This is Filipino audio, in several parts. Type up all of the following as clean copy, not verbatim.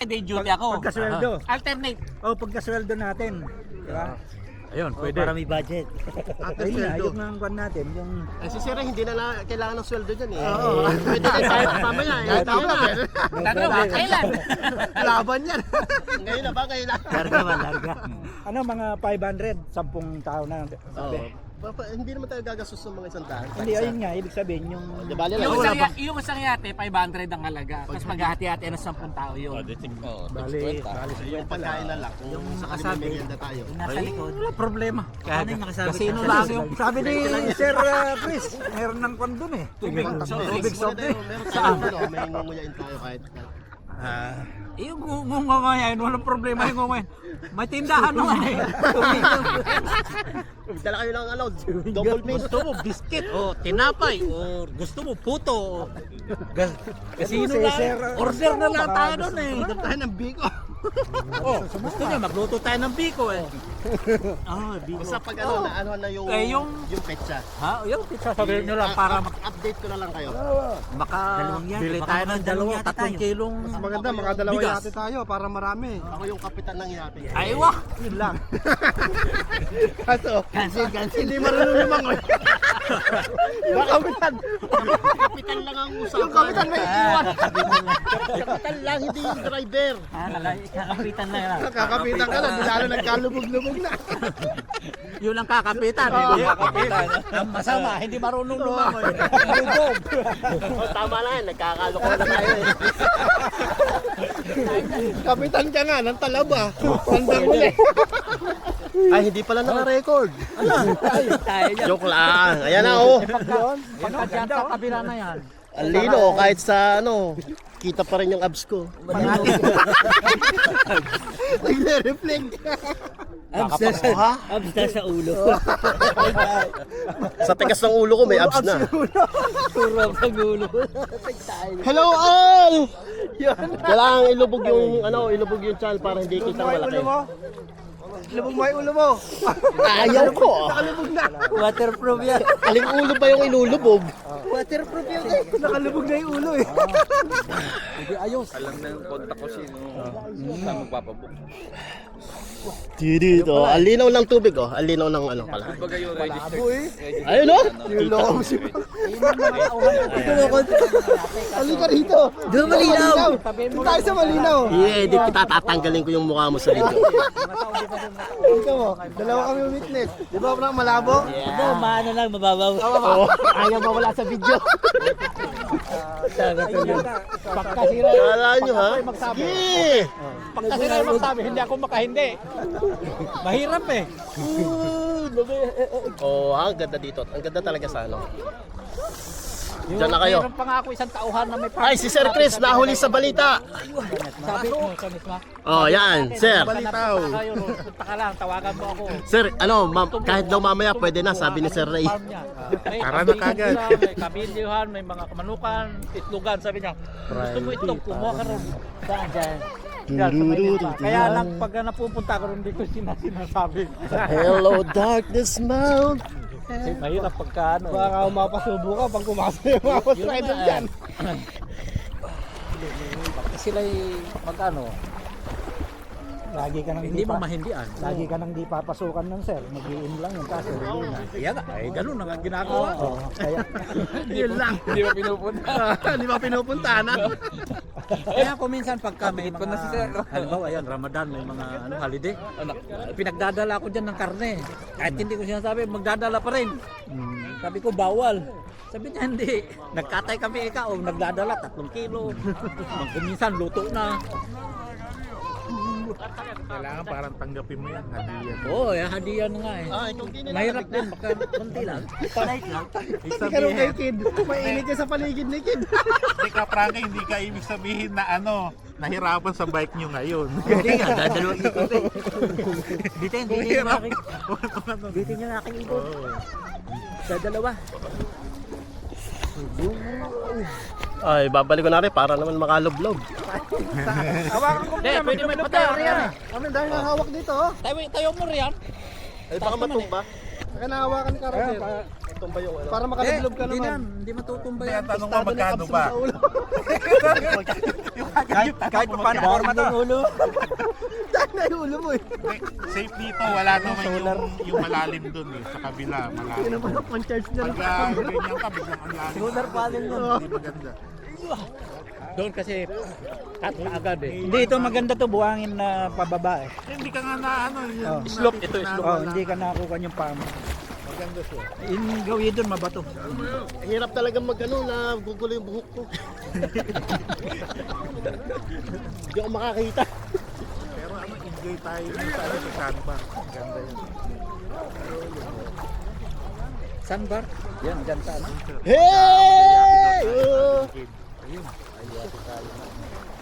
Day duty ako. Pagkasweldo. Alternate. Oh, pagkasweldo natin. Diba? Ayun, pwede. Para may budget. Ayun na, ayun na ang kwan natin. Yung... Si Sir hindi na kailangan ng sweldo dyan eh. Oo. Pwede na tayo mamaya eh. Tanong, kailan? Laban yan. Ngayon na ba? Kailan? Larga ba, larga. Ano, mga 500, 10 tao na sabi. Hindi naman tayo gagastos ng mga isang daan. Hindi, ayun nga, ibig sabihin yung... Di ba? Yung isang yate, 500 ang halaga. Tapos maghahati-hati ng 10 tao yun. Bali, Yung pagkain na lang. Kung sakasabi na tayo. Nasa likod. Wala problema. Ano yung nakasabi? Kasino lang yung... sabi ni Sir Chris, meron ng kwan dun eh. Tubig soft eh. Saan? May ngunguyain tayo kahit. Yung ngungungayan, walang problema yung ngungungayan. May tindahan naman eh. Dala kayo lang allowed. Double meal. Gusto mo biscuit o tinapay o gusto mo puto o kasino Si lang. Sir, Order na lang tayo doon eh. Order tayo ng biko. Oh, gusto niya magluto tayo ng biko eh. Basta pag ano na yung Eh, yung petsa. Ha? Yung pizza sabihin nyo lang para Update ko na lang kayo. Dalawang yate, bili baka tayo ng dalawang 2 yate tayo. kilong Maganda, makadalawa bigas. yate tayo para marami. Ako yung kapitan ng yate. Ay wah! yun lang. Kaso, hindi marunong lumangoy. Kapitan. Kapitan lang ang usapan. Yung kapitan may iwan. Kapitan lang, hindi yung driver. Kakapitan na lang. Kakapitan ka lang, lalo nagkalubog-lubog na. Yun ang kakapitan. Hindi ang masama, hindi marunong lumangoy. Tama lang, nagkakaloko na tayo eh. Kapitan ka nga ng talaba. Tandang uli. Ay, hindi pala naka-record. Tayo dyan. Joke lang. Ayan na oh. Pagka dyan sa kabila na yan. Ang lino, kahit sa kita pa rin yung abs ko. Nagre-reflect. Abs na sa ulo. Sa tigas ng ulo ko, may abs na. Turog sa ulo. Hello all! Kailangan ilubog yung channel para hindi kitang malaki. Lubog mo yung ulo mo. Ayaw ko. Nakalubog na. Waterproof yan. Aling ulo ba yung ilulubog? Waterproof yan. Nakalubog na yung ulo eh. Dito, ang linaw ng tubig oh. Ang linaw ng pala. Malabo eh. Ayun oh. Yung loko mo si Halika rito. Doon malinaw. Doon tayo sa malinaw. I-edit kita, tatanggalin ko yung mukha mo sa video. Ito mo, dalawa kami witness. Di ba parang malabo? Ito, maano lang, mababaw. Oh, ayaw mawala sa video. Pagkasira Kala nyo ha? Sige! Pagkasira yung magsabi, hindi ako makahindi. Mahirap eh. Oh, ang ganda dito. Ang ganda talaga sa Diyan na kayo. Meron pa nga ako isang tauhan na may Ay, si Sir Chris, nahuli sa balita. sabi mo, sa misma. Oh, yan, Sir. Balitaw. Punta ka lang, tawagan mo ako. Sir, kahit daw mamaya pwede na, sabi ni Sir Ray. Tara na kagad. May kabilyohan, may mga kamanukan, itlogan, sabi niya. Gusto mo itlog, kumuha ka rin. Saan dyan? Kaya lang, pag napupunta ko rin, hindi ko sinasabi. Hello, darkness mount. Mahirap pagka ano. Baka mapasubo ka pag pumasok yung mga rider dyan. Sila'y mag-ano, Lagi ka nang hindi mo mahindian. Lagi ka nang di papasukan ng sir. Mag-i-in lang yung kaso. Hindi na. Kaya nga, ay ganun ang ginagawa. Oo, kaya Yun lang. Hindi mo pinupunta. Hindi ba pinupuntahan ha? Kaya ko minsan pagka may mga, halimbawa yan, Ramadan, may mga holiday, pinagdadala ko dyan ng karne. Kahit hindi ko sinasabi, magdadala pa rin. Sabi ko, bawal. Sabi niya, hindi. Nagkatay kami ikaw, nagdadala 3 kilo. Minsan, luto na. Kailangan parang tanggapin mo yan. Hadiyan. Oo, hadiyan nga eh. Ikaw din Mahirap din, baka konti lang. Palike lang. Hindi ka rin kay Kid. Mainit ka sa paligid ni Kid. Hindi ka, Frankie, hindi ka ibig sabihin na nahirapan sa bike nyo ngayon. Hindi nga, dadalawang ikot eh. Bitin yung aking... Bitin yung aking ikot. Dadalawa. Ay, babalik ko na rin para naman makaloblog. Hawakan ko Hindi, pwede may patay yan. Kami dahil nang hawak dito oh. Tayo mo riyan. Ay, baka matong ba? Saka nahawakan ni Karo sir. matumba yung ano. Para makadaglob ka Hindi naman. yan, hindi matutumba Kaya yan. tanong mo magkano ba? Kahit pa paano forma to. Dahil na yung ulo mo eh. Safe dito, wala naman yung malalim dun eh. Sa kabila, malalim. Ano ba na pang-charge na lang? Pagka ganyan ka, biglang ang lalim. Solar panel yun. Hindi maganda. Doon kasi cut na agad eh. Hindi, ito maganda to, buhangin na pababa eh. Eh, hindi ka nga na ano. Yung Slope, ito slope. Oh, hindi ka nakakuha yung pamo. Maganda siya. Yung gawin doon, mabato. Hirap talaga mag-ano na gugulo yung buhok ko. Hindi ako makakita. Pero ano, enjoy tayo dun sa ano, sa sandbar. Ganda yun. Sandbar? Yan, dyan sa ano? Hey! Ayun.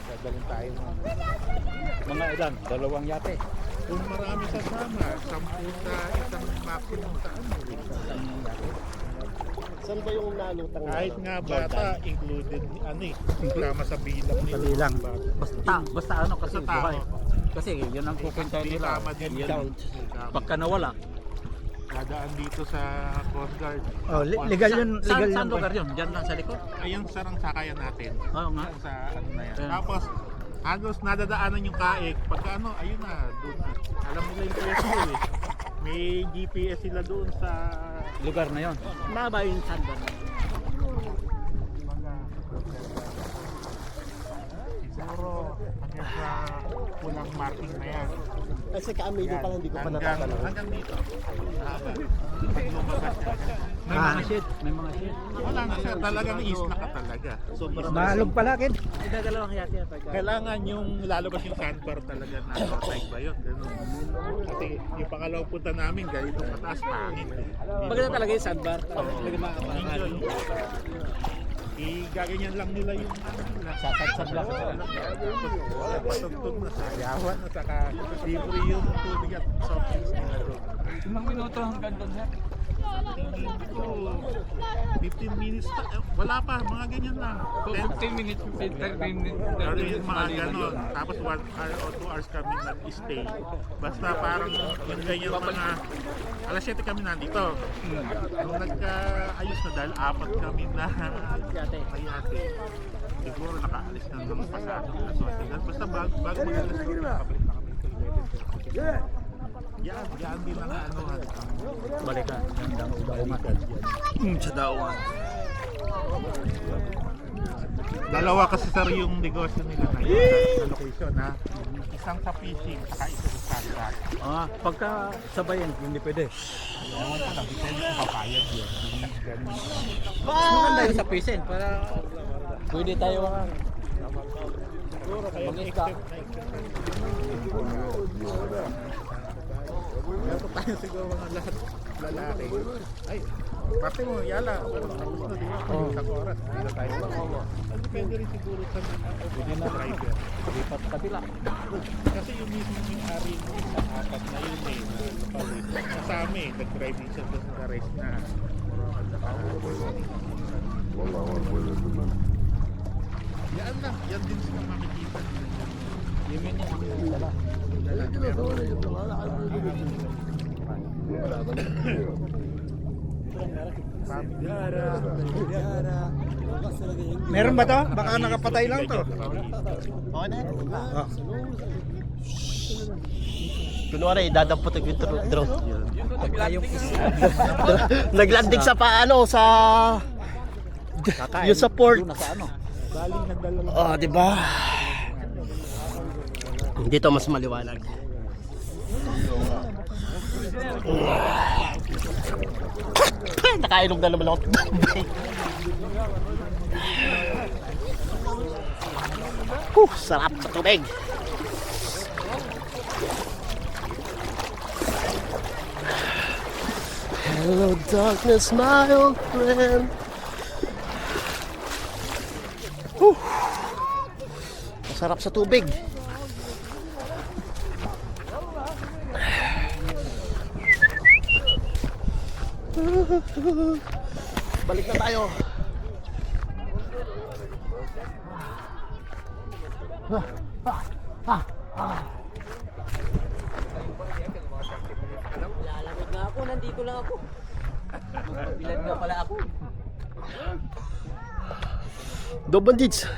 Dadalhin tayo. Mga ilan? 2 yate. Kung marami kasama, 10 sa isang maximum sa ano. Saan ba yung nalutang na? Kahit nga bata, included ano eh. Kasama sa bilang nila. bilang. Basta ano kasi Basta tao. buhay. Kasi yun ang kukuntahin Hindi nila. tama din Yun. yan. Pagka nawala. Dadaan dito sa Coast Guard. Oh, legal yun, legal Saan yun. lugar yun? Dyan lang sa likod? Ayun sarang sakayan natin. Oo nga. Sa ano na yan. Ayan. Tapos, halos nadadaanan yung kaek. Pagka ano, ayun na, doon na. Alam nila yung pwesto eh. May GPS sila doon sa... Lugar na yon. Maba yung sandbar. Siguro, hanggang sa pulang marking na yan. Kasi kami dito pala hindi ko pa Hanggang, natatanaw. hanggang dito. Haba. Pag lumabas ka. May mga shit. May mga shit. Wala na siya. Talagang isla ka talaga. Malog pala, kid. Dalawang yate yan. Kailangan yung lalabas yung sandbar talaga na outside ba yun? Ganun. Kasi yung pangalawang punta namin, ganito kataas, pangit. Maganda talaga yung sandbar. Talaga makakapangan. Gaganyan lang nila yung Sasadsad lang. patugtog na sa ayawan at saka libre yung tubig at soft drinks nila doon. Ilang minuto hanggang doon, sir? Ito, 15 minutes wala pa, mga ganyan lang. 15 minutes, 30 minutes. Pero yung mga ganon, tapos 1 hour o 2 hours kami nag-stay. Basta parang yung ganyan mga, alas 7 kami nandito. Nung nagka-ayos na dahil 4 kami na yate. Siguro nakaalis na ng pasado. Basta bago mag-alas na kabalik na kami sa 11:30. Yan din ang ano. Balikan. Sa dawan. Dalawa kasi sir yung negosyo nila ngayon sa location ha. Isang sa fishing, saka isa sa sandbar. Pagka sabayan, hindi pwede. Ewan ko lang, depende kung papayag yun. Mas maganda yung sa pisin para pwede tayo Siguro kaya na-accept Pero tayo siguro mga lahat lalaki. Ay, parte mo, yala. Tapos na din ako. Isang oras. Hindi na tayo. Depende rin siguro sa driver. lipat kabila. Kasi yung mismo yung ari mo sa apat na yun eh. Kasama eh. Nag-drive din siya doon sa rest na. Yan lang. Yan din sila makikita. Yun yun yung dala. Meron ba to? Baka nakapatay lang to. Okay na yan. Kunwari, dadamputin ko yung drone. Naglanding sa paano sa yung sa port. Doon na sa ano. Oh, di ba? Dito mas maliwanag. Nakainom na naman ako. Sarap sa tubig. Hello darkness, my old friend. Masarap sa tubig. Balik na tayo. Lalamig na ako, nandito lang ako. Ilan nga pala ako. Dog bandits.